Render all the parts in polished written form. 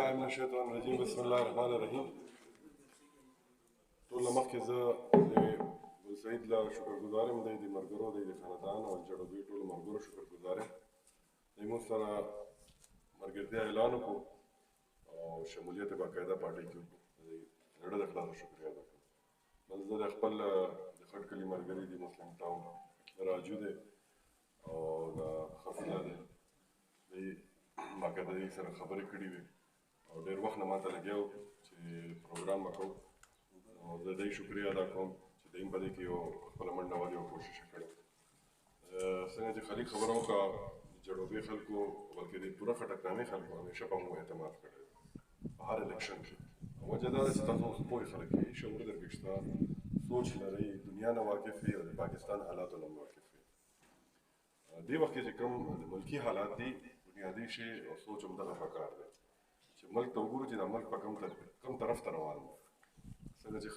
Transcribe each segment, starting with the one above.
بالله من الشيطان الرجيم بسم الله الرحمن الرحیم. ټول نه مخکې زه د ګلسعید له شکرګزار یم، دی د ملګرو دی د خاندان او جړوبي ټولو ملګرو شکرګزار یم. دی موږ سره ملګرتیا اعلان وکړو او شمولیت یې باقاعده پارټۍ کې وکړو. د زړه د اخلاصه شکریه ادا کوم. بل زه د خپل د خټ کلي ملګري دي مسلم ټاون راجو دی او د خفیه دی، دی باقاعده یې سره خبرې کړې وې او ډېر وخت نه ماته لګیا و چې پروګرام به کوو. نو زه د دې شکریه ادا کوم چې دوی هم په دې کې یو خپله منډه والې او کوشش یې کړی. څنګه چې خلیق خبره وکړه د جړوبي خلکو بلکې د پوره خټکرانۍ خلکو همیشه په موږ اعتماد کړی په هر الیکشن کې. وجه دا ده چې تاسو اوس پوهې خلک یې، شعور درکې شته، سوچ لرئ، دنیا نه واقف یې او د پاکستان حالاتو نه واقف یې. دې وخت کې چې کوم د ملکي حالات دي بنیادي شی او سوچ همدغه پکار دی چې ملک ته وګورو چې دا ملک په کوم طرف ته روان دی. څنګه چې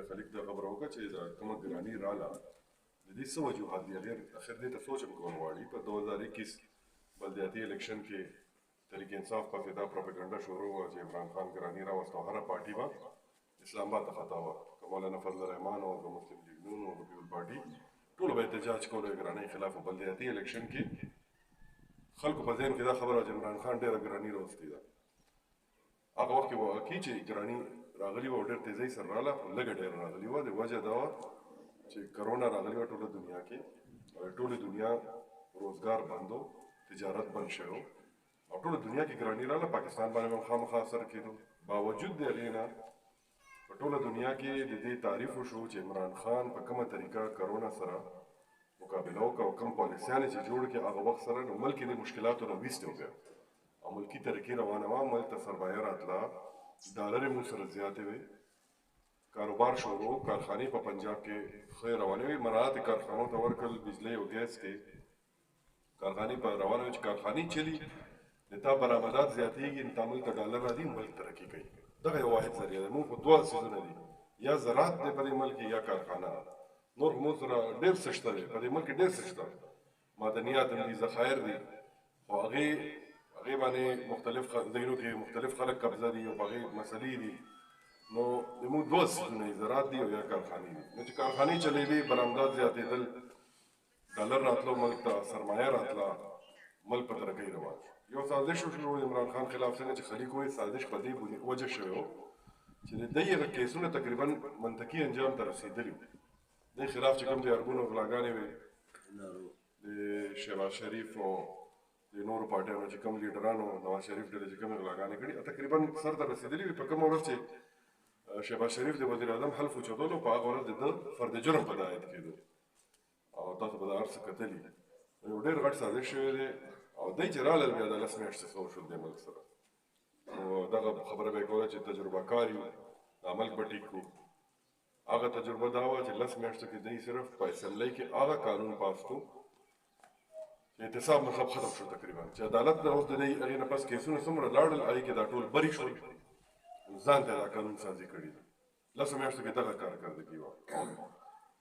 خلیق دا خبره وکړه چې دا کومه ګراني راله د دې څه وجوهات دي. اخر دې ته سوچ هم کول غواړي. په 2021 بلدیاتي الیکشن کې تحریک انصاف پسې دا پروپاګانډا شروع وه چې عمران خان ګراني راوسته او هره پارټي به اسلام آباد ته خطا وه. که مولانا فضل الرحمان او د مسلم لیګ نون او د پیپل پارټي ټولو به احتجاج کولو د ګرانۍ خلاف. بلدیاتي الیکشن کې خلکو په ذهن کې دا خبره وه چې عمران خان ډېره ګراني راوستې ده. هغه وخت کې به واقعي چې ګراني راغلې وه او ډېر تیزۍ سره راغله، خو لږه ډېره راغلې وه. د وجه دا وه چې کرونا راغلې وه ټوله دنیا کې او ټولې دنیا روزګار بند و، تجارت بند شوی و او ټوله دنیا کې ګراني راغله، پاکستان باندې هم خامخا اثر کېدو. باوجود د هغې نه په ټوله دنیا کې د دې تعریف وشو چې عمران خان په کومه طریقه کرونا سره مقابله وکړه او کوم پالیسیانې چې جوړ کړې هغه وخت سره نو ملک یې د مشکلاتو نه ویستی و بیا او ملکي ترقي روانه وه. ملک ته سرمایه راتله، ډالر یې موږ سره زیاتې وې، کاروبار شروع، کارخانې په پنجاب کې ښې روانې وې. مراعات یې کارخانو ته ورکړل، بجلۍ او ګیس کې کارخانې په روانه وې چې کارخانې چلي د تا برآمدات زیاتېږي، نو تا ملک ته ډالر راځي، ملک ترقي کوي. دغه یو واحد ذریعه ده. موږ خو دوه څیزونه دي، یا زراعت دی په دې ملک کې یا کارخانه. نور خو موږ سره ډېر څه شته دی، په دې ملک کې ډېر څه شته، معدنیات هم دي، ذخایر دي، خو هغې باندې مختلف ځایونو کې مختلف خلک قبضه دي او په هغې مسلې دي. نو زموږ دوه څیزونه دي، زراعت دي او یا کارخانې دي. نو چې کارخانې چلېدې، برآمدات زیاتېدل، ډالر راتلو ملک ته، سرمایه راتله، ملک په ترقۍ روان شو. یو سازش وشو د عمران خان خلاف. څنګه چې خلیق وایي سازش په دې وجه شوی و چې د دوی هغه کیسونه تقریبا منطقي انجام ته رسېدلي وو. دې خلاف چې کوم د ارګونو غلاګانې وې د شهباز شریف او د نورو پارټیانو چې کوم لیډرانو نواز شریف ډلې چې کومې غلاګانې کړي تقریبا سر ته رسېدلي وي. په کومه ورځ چې شهباز شریف د وزیر اعظم حلف اوچتولو په هغه ورځ د ده فرد جرم په ده عاید کېدو او تاسو به دا هر څه کتلي. یو ډېر غټ سازش شوی دی او دی چې رالل بیا د 10 میاشتې څه وشول دې ملک سره. نو دغه خبره به یې کوله چې تجربه کار یو، دا ملک به ټیک کړو. هغه تجربه دا وه چې 10 میاشتو کې دی صرف په اسمبلی کې هغه قانون پاس کړو چې اعتصاب مطلب ختم شو تقریبا، چې عدالت نه اوس د دې هغې نه پس کیسونه څومره لاړل هغې کې دا ټول بری شول، ځان ته دا قانون سازي کړې ده. 10 میاشتو کې دغه کارکردګي وه.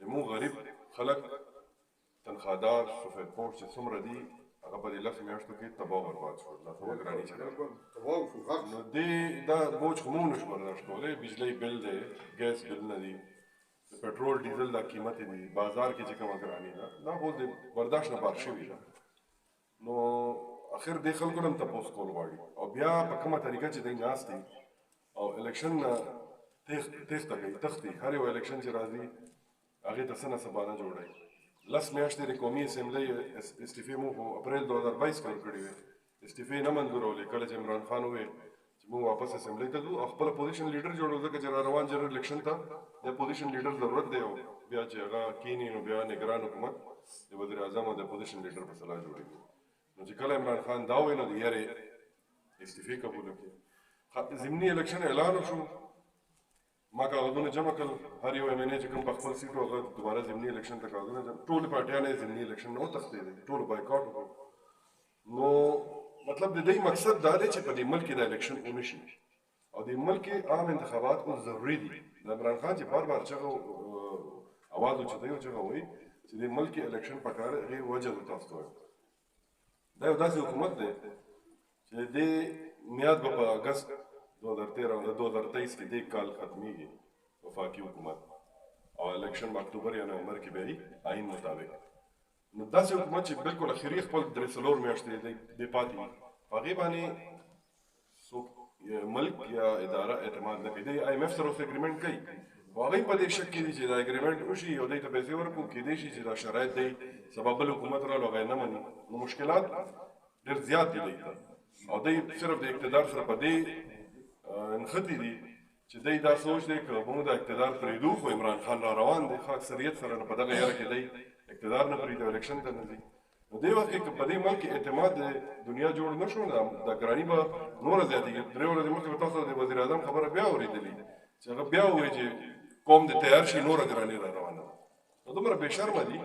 زموږ غریب خلک تنخوادار سفید پوش چې څومره دي هغه په دې 10 میاشتو کې تباه او برباد شول. دا څومره ګراني چې نو دې دا بوج خو موږ نشو برداشت کولی. بجلۍ بل دی، ګیس بلونه دي، د پټرول ډیزل دا قیمتې دي، بازار کې چې کومه ګراني ده دا خو د برداشت نه بار شوي ده. نو اخر دې خلکو نه هم تپوس کول غواړي او بیا په کومه طریقه چې دوی ناست دي او الیکشن نه تېښته کوي، تښتي. هر یو الیکشن چې راځي هغې ته څه نه څه بهانه جوړوي. 10 میاشتې د قومي اسمبلۍ استعفې مو په اپریل 2022 کې ورکړې وې، استعفې نه منظورولې. کله چې عمران خان وویل چې موږ واپس اسمبلۍ ته ځو او خپله پوزیشن لیډر جوړو، ځکه چې را روان جنرال الیکشن ته د پوزیشن لیډر ضرورت دی او بیا چې هغه کینی نو بیا نګران حکومت د وزیر اعظم او د پوزیشن لیډر په صلاح جوړېږي. نو چې کله عمران خان دا وویل نو د یارې استعفې قبوله کړې. ضمني الیکشن اعلان وشو، ما کاغذونه جمع کړل، هر یو ایم این اے چې کوم په خپل سیټ و هغه دوباره ضمني الیکشن ته کاغذونه جمع، ټولې پارټیانې یې ضمني الیکشن نه وتښتېدې، ټولو بایکاټ وکړو. نو مطلب د دې مقصد دا دی چې په دې ملک کې دا الیکشن ونه شي او د ملک کې عام انتخابات اوس ضروري دي. د عمران خان چې بار بار چغه اواز اوچتوي او چغه وایي چې د ملک کې الیکشن پکار دی، هغې وجه زه تاسو ته وایم دا یو داسې حکومت دی چې د دې میاد به په اګست 2013 او د 2023 کې دې کال ختمیږي وفاقي حکومت او الیکشن په اکتوبر یا نومبر کې به وي آئین مطابق. نو داسې حکومت چې بالکل اخري خپل درې څلور میاشتې د پاتې په هغې باندې څوک ملک یا اداره اعتماد نه کوي. دی آی ایم اف سره اوس اګریمنټ کوي خو هغوی په دې شک کې دي چې دا اګریمنټ وشي او دوی ته پیسې ورکړو، کیدای شي چې دا شرایط دی سبا بل حکومت راغلو هغه یې نه مني، نو مشکلات ډېر زیات دي دوی ته. او دوی صرف د اقتدار سره په دې نښتي دي چې دوی دا سوچ دی که موږ د اقتدار پرېږدو خو عمران خان را روان دی ښه اکثریت سره، نو په دغه یاره کې دی اقتدار نه پرېږدي او الیکشن ته نه ځي. نو دې وخت کې که په دې ملک کې اعتماد د دنیا جوړ نه شو دا ګراني به نوره زیاتېږي. 3 ورځې مخکې به تاسو د وزیر اعظم خبره بیا اورېدلې چې هغه بیا ووایي چې قوم دې تیار شي نوره ګراني را روانه ده. نو دومره بې شرمه دي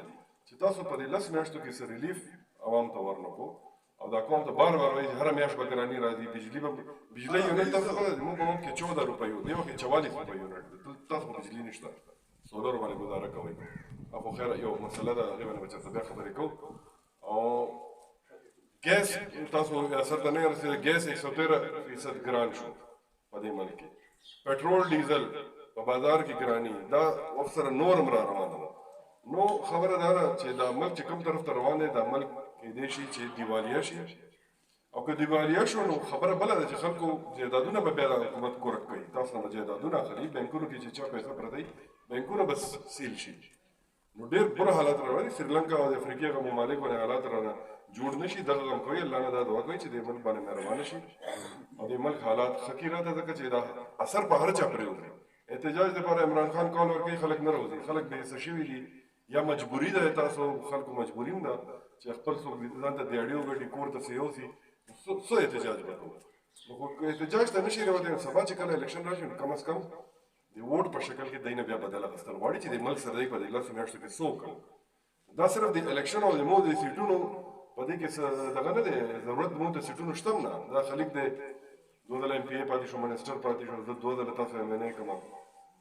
چې تاسو په دې 10 میاشتو کې څه ریلیف عوام ته ورنکړو او دا قوم ته بار بار وایي چې هره میاشت به ګراني راځي. بجلي یونټ تاسو خبره ده موږ په ملک کې 14 روپۍ وو، دې وخت کې 44 روپۍ یونټ دی. تاسو په بجلي نشته، سولر باندې ګزاره کوئ. خو خیر یو مسله ده هغې باندې به چېرته بیا خبرې کوو. او ګیس تاسو ریاست ته نه رسېده، ګیس 113% ګران شو په دې ملک کې. پټرول ډیزل په بازار کې ګراني دا وخت سره نور هم را روانه ده. نو خبره دا ده چې دا ملک چې کوم طرف ته روان دی دا ملک کیدای شي چې دیوالیا شي، او که دیوالیا شو نو خبره بله ده چې خلکو جایدادونه به بیا د حکومت کورک کوي. تاسو نه جایدادونه اخلي بینکونو کې چې چا پیسه پرته وي بینکونه به سیل شي. نو ډېر بره حالات را رواني. سریلنکا او د افریقې هغه ممالک باندې حالات رانه جوړ نه شي. دغه غم کوي الله نه دا دعا کوي چې دې ملک باندې مهربانه شي او دې ملک حالات ښه کړي راته ځکه چې دا اثر په هر چا پرېوځي. احتجاج لپاره عمران خان کال ورکوي خلک نه راوځي، خلک بې حسه شوي دي یا مجبوري ده. تاسو خلکو مجبوري هم ده چې خپل څوک ځان ته دیاړي وګټي کور ته څه یوسي، څه احتجاج به کوو. نو خو احتجاج ته نه شي راوتلی. سبا چې کله الیکشن راشي نو کم از کم د ووټ په شکل کې دی نه بیا بدل اخیستل غواړي چې د ملک سره دی په دې 10 میاشتو کې څه وکړو. دا صرف د الیکشن او د مو د سیټونو په دې کې دغه نه دی ضرورت، مو د سیټونو شته هم نه. دا خلک دی 2 ځله ایم پی ای پاتې شو، منسټر پاتې شو، زه 2 ځله تاسو ایم این ای کوم،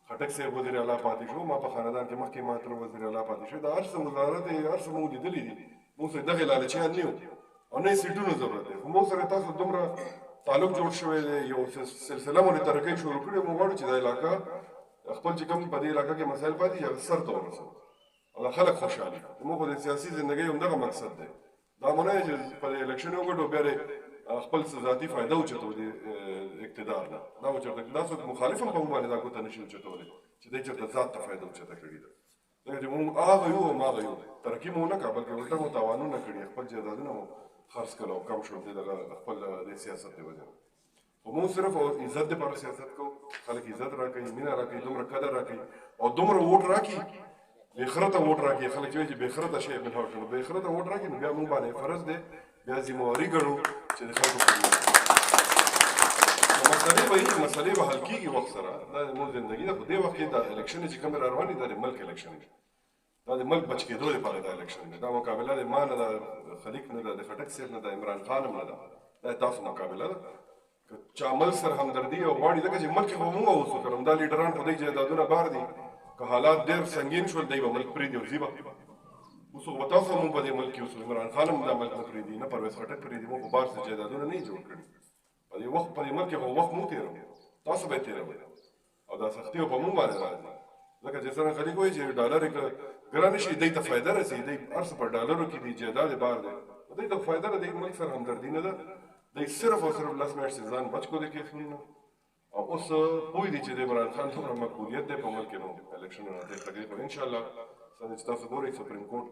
خټک صاحب وزیر اعلی پاتې شو، ما په خاندان کې مخکې ما تر وزیر اعلی پاتې شو. دا هر څه وزارت دی، هر څه مو لیدلي دي. موږ سره دغې لالچیان نه یو او نه یې سیټونو ضرورت دی. خو موږ سره تاسو دومره تعلق جوړ شوی دی، یو سلسله مو د ترقۍ شروع کړې. موږ غواړو چې دا علاقه خپل چې کوم په دې علاقه کې مسایل پاتې هغه سر ته ورسوو او د خلک خوشحالي. موږ خو د سیاسي زندګۍ همدغه مقصد دی. دا مو نه چې په الیکشن وګټو بیا خپل ذاتي فایده اوچتو د اقتدار نه. دا اوچته دا څوک مخالف هم په موږ باندې دا ګوته نشي اوچتولی چې دی چېرته ذات ته فایده اوچته کړې ده. ځکه چې موږ هغه یو هماغه یو، ترقي مو ونه کړه بلکې الټه مو تاوانونه کړي، خپل جایدادونه مو خرڅ کړل او کم شو دغه خپل د سیاست د وجې. خو موږ صرف عزت دپاره سیاست کوو. خلک عزت راکوي، مینه راکوي، دومره قدر راکوي او دومره ووټ راکړي، بېخرته ووټ راکړي. خلک چې وایي چې بېخرته شی ملحاق شو، بېخرته ووټ راکړي نو بیا موږ باندې فرض دی، بیا ذمهواري ګڼو چې د خلکو مسلې به حل کېږي وخت سره. دا زموږ زندګي ده. په دې وخت کې دا الیکشن چې کوم را روان دي دا د ملک الیکشن دی، دا د ملک بچ کېدو لپاره دا الیکشن دی. دا مقابله د ما نه ده، د خلیق نه ده، د خټک صاحب نه ده، عمران خان هم نه ده. دا تاسو مقابله ده. که چا ملک سره همدردي او غواړي ځکه چې ملک خو موږ اوسو کړم، دا لیډران خو دوی جایدادونه بار دي. که حالات ډېر سنګین شول دی به ملک پرېږدي او ځي به. اوس خو تاسو هم په دې ملک کې اوسو، عمران خان هم دا ملک نه پرېږدي، نه پرویز خټک پرېږدي. موږ خو بار څه جایدادونه نه جوړ کړي. په دې وخت په دې ملک کې خو وخت مو تېروي، تاسو به یې تېروئ او دا سختي به په موږ باندې راځي. ځکه چې څرنګه خلک وایي چې ډالر یې که ګرانه شي دوی ته فایده رسي، دوی هر څه په ډالرو کې دي، جایداد یې بار دی، دوی ته فایده ده. دوی ملک سره همدردي نه ده. دوی صرف او صرف 10 میاشتې ځان بچ کړو د کیسونو نه. او اوس پوه دي چې د عمران خان دومره مقبولیت دی په ملک کې، نو الیکشنونه ته تکلیف به انشاءالله څنګه چې تاسو ګورئ سپریم کورټ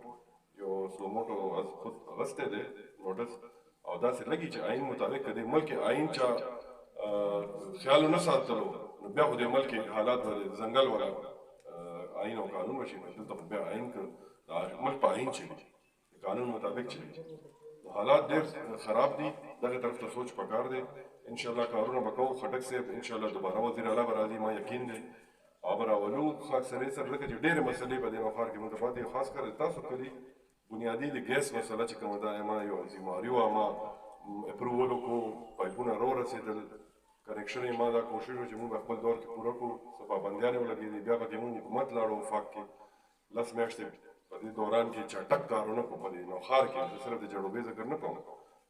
یو سلوموټو خود اغستی دی نوټس، او داسې لګي چې آئین مطابق که د ملک آئین چا خیال ونه ساتلو نو بیا خو د ملک حالات به ځنګل والا آئین او قانون وشي. نو دلته خو بیا آئین که د ملک په آئین چلي، د قانون مطابق چلي. حالات ډېر خراب دي، دغه طرف ته سوچ پکار دی. انشاءالله کارونه به کوو. خټک صاحب انشاءالله دوباره وزیر اعلی به راځي، ما یقین دی. او به راولو اکثریت سره ځکه چې ډېرې مسلې په دې مفار کې موږ ته پاتې، خاص کر تاسو کلي بنیادي د ګیس مسله چې کومه ده، ما یو ذمهواري وه، ما اپروول وکړو، پایپونه رارسېدل، کنیکشن یې ما دا کوشش وکړو چې موږ به خپل دور کې پوره کړو. څه پابندیانې ولګېدې، بیا پکې موږ حکومت لاړو وفاق کې 10 میاشتې په دې دوران کې چټک کارونه کوو په دې نوښار کې. زه صرف د جړوبې ذکر نه کوم،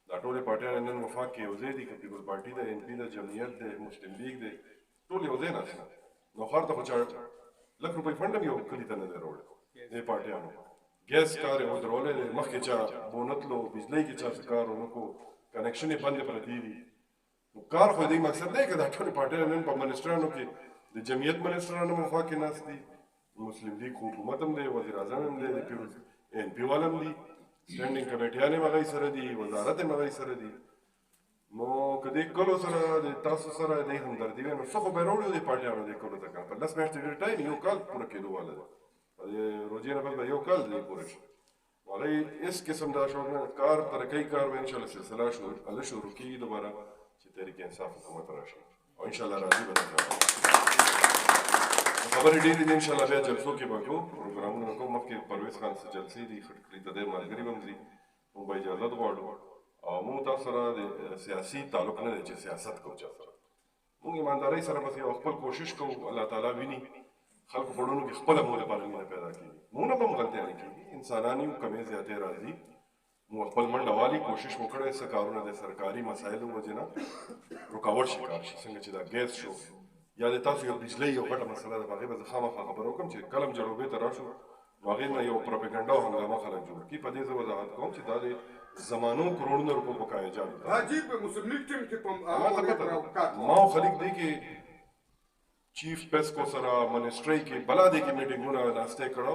د دا ټولې پارټیانې نن وفاق کې یو ځای دي که پیپل پارټي ده NP ده جمعیت دی مسلم لیگ دی ټول یو ځای ناست نو ښار ته خو چا لک روپۍ فنډ هم یو کلي ته نه دی راوړی دې پارټیانو ګیس کار یې ودرولی دی مخکې چا بونتلو بجلۍ کې چا څه کار ونه کړو کنیکشن یې بندې پرتې دي نو کار خو دې مقصد دی که دا ټولې پارټیانې نن په منسټرانو کې د جمعیت منسټران هم وفاق کې ناست دي مسلم لیگ حکومت هم دی وزیر اعظم هم دی NP والا هم دي سټینډینګ کمیټیان هم هغوی سره دي وزارت هم هغوی سره دي نو که دې کلو سره د تاسو سره دې همدردي وي نو څه خو به یې راوړي دې پارټیانو دې کلو ته په 10 میاشتې ډېر ټایم یو کال پوره کېدو والا دی د روژې نه بعد به یو کال دې پوره شي نو هغوی هېڅ قسم دا شوق نه کار ترقۍ کار به انشاءالله سلسله هله شروع کېږي دوباره چې تحریک انصاف حکومت راشي او انشاءالله راځي به خبرې ډېرې دي انشاءالله بیا جلسو کې به کوو پروګرامونه به کوو مخکې پرویز خان څه جلسې دي خټ کړي د دې ملګري به هم ځي موږ به اجازت غواړو او موږ تاسو سره د سیاسي تعلق نه دی چې سیاست کوو چا سره موږ ایماندارۍ سره بس یو خپل کوشش کوو الله تعالی ویني خلکو په ړونو کې خپله مو لپاره مینه پیدا کېږي موږ نه به هم غلطیانې کېږي انسانان یو کمې زیاتې راځي موږ خپل منډه والي کوشش مو کړی څه کارونه د سرکاري مسایلو وجې نه رکاوټ شي کار شي څنګه چې دا ګیس شو یا د تاسو یو بجلۍ یو غټه مسله ده په هغې به زه خامخا خبره وکړم چې کله هم جړوبې ته راشو نو هغې نه یو پروپیګنډا او هنګامه خلک جوړ کړي په دې زه وضاحت کوم چې دا د زمانو کروڑونو روپو په کامیاب ده عجیب مسلم لیگ ټیم کې ما او خلیق دی کې چیف پیسکو سره منسټرۍ کې بلا دی کې میټینګونه ناستې کړو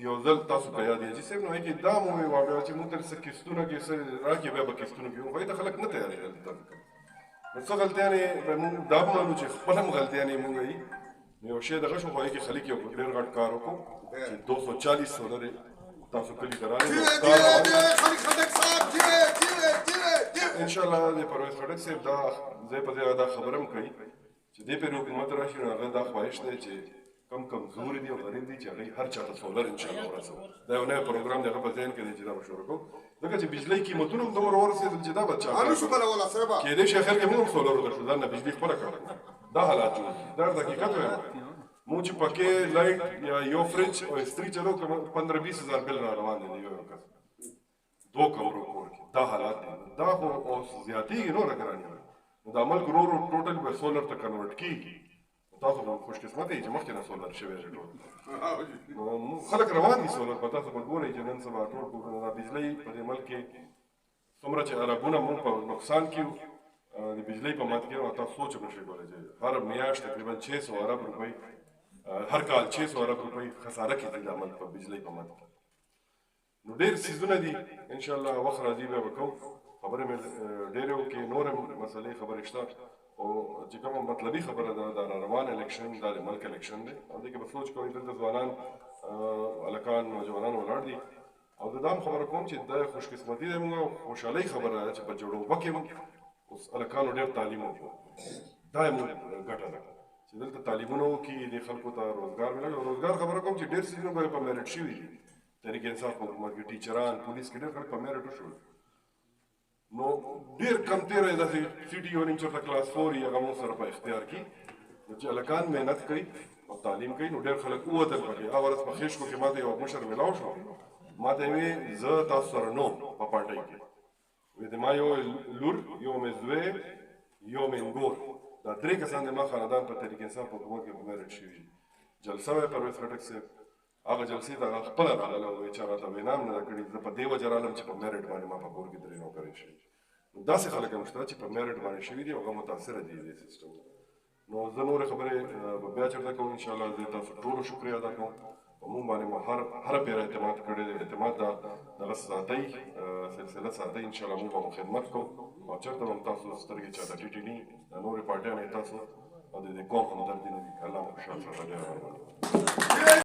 یو ځل تاسو په یاد یې چې صاحب نو کې دا مو واقعا چې موږ تر څه کیستونه کې څه راکې بیا به کیستونه کې خو دا خلک نه تیارېدل نو څه غلطیانې به موږ دا به ومنو چې خپل هم غلطیانې موږ یي نو یو شی دغه شو خو هغې کې خلیق یو ډېر غټ کار وکړو چې 240 سولرې تاسو کلي ته راغلې انشاءالله د پرویز خټک صاحب دا ځای په ځای دا خبره هم کوي چې دې پرې حکومت راشي نو هغه دا خواهش دی چې کم کمزوري دي او غریب دي چې هغوی هر چا ته سولر انشاءالله ورسوو دا یو نوی پروګرام دی هغه په ذهن کې دی چې دا به شروع کوو ځکه چې بجلۍ قیمتونه هم دومره ورسېدل چې دا به چا کېدای شي اخر کې موږ هم سولر ودرشو ځان نه بجلي خپله کړو دا حالات جوړ دا حقیقت وایم موږ چې پکې لایټ یا یو فریج او استري چلو 15-20 هزار بل را روان دي یو کس 2 کمرو کور کې دا حالات دي دا خو اوس زیاتېږي نوره ګراني نو دا ملک ورو ورو ټوټل به سولر ته کنورټ کېږي تاسو به خوش قسمته یې چې مخکې نه سولر شوی دی ټول نو خلک روان دي سولر په تاسو به ګورئ چې نن سبا ټول کورونه دا بجلۍ په دې ملک کې څومره چې عربونه مونږ په نقصان کې د بجلۍ په مات کې تاسو سوچ هم نشئ کولی چې هر میاشت تقریبا 600 ارب روپۍ هر کال 600 ارب روپۍ خساره کېږي دا ملک په بجلۍ په مات کې نو ډېر څیزونه دي انشاءالله وخت راځي بیا به کوو خبرې مې ډېرې وکړې نور هم مسلې خبرې شته او چې کومه مطلبي خبره ده دا روان الیکشن دا د ملک الیکشن دی او دې کې به سوچ کوئ دلته ځوانان هلکان نوجوانان ولاړ دي او د دا هم خبره کوم چې دا خوش قسمتي دی موږ خوشحالۍ خبره ده چې په جوړوبه کې اوس هلکانو ډېر تعلیم وکړو دا یې موږ ګټه ده چې دلته تعلیمونه وکړي دې خلکو ته روزګار ملوي او روزګار خبره کوم چې ډېر څیزونه به په میرټ شوي دي تحریک انصاف په حکومت کې ټیچران پولیس کې ډېر خلک په میرټ وشول نو ډېر کم تېره داسې سی ټي یو نیم چېرته کلاس 4 یې هغه مونږ سره په اختیار کړي نو چې هلکان محنت کوي او تعلیم کوي نو ډېر خلک ووتل پکې هغه ورځ په خېشکو کې ما ته یو مشر میلاو شو ما ته یې ویې زه تاسو سره نه په پارټۍ کې ویې د ما یو لور یو مې زوی یو مې نګور دا 3 کسان د ما خاندان په تحریک انصاف په حکومت کې په میرټ شوي دي جلسه وی پرویز خټک صاحب هغه جلسې ته هغه خپله راغلی وایي چې هغه ته وینا هم نه ده کړې زه په دې وجه رالم چې په میرټ باندې ما په کور کې 3 نوکرۍ شوي نو داسې خلک هم شته چې په میرټ باندې شوي دي او هغه متاثره دي دې سیسټم نو زه نورې خبرې به بیا چېرته کوم انشاءالله زه تاسو ټولو شکریه ادا کوم په مونږ باندې مو هره پیره اعتماد کړی دی اعتماد دغه ساتئ سلسله ساتئ انشاءالله مونږ به مو خدمت کوو او چېرته به هم تاسو سترګې چاته ټیټې نه وي د نورې پارټیانې تاسو او د دې قوم همدردي نه وي الله مو خوشحال ساته ډېره مننه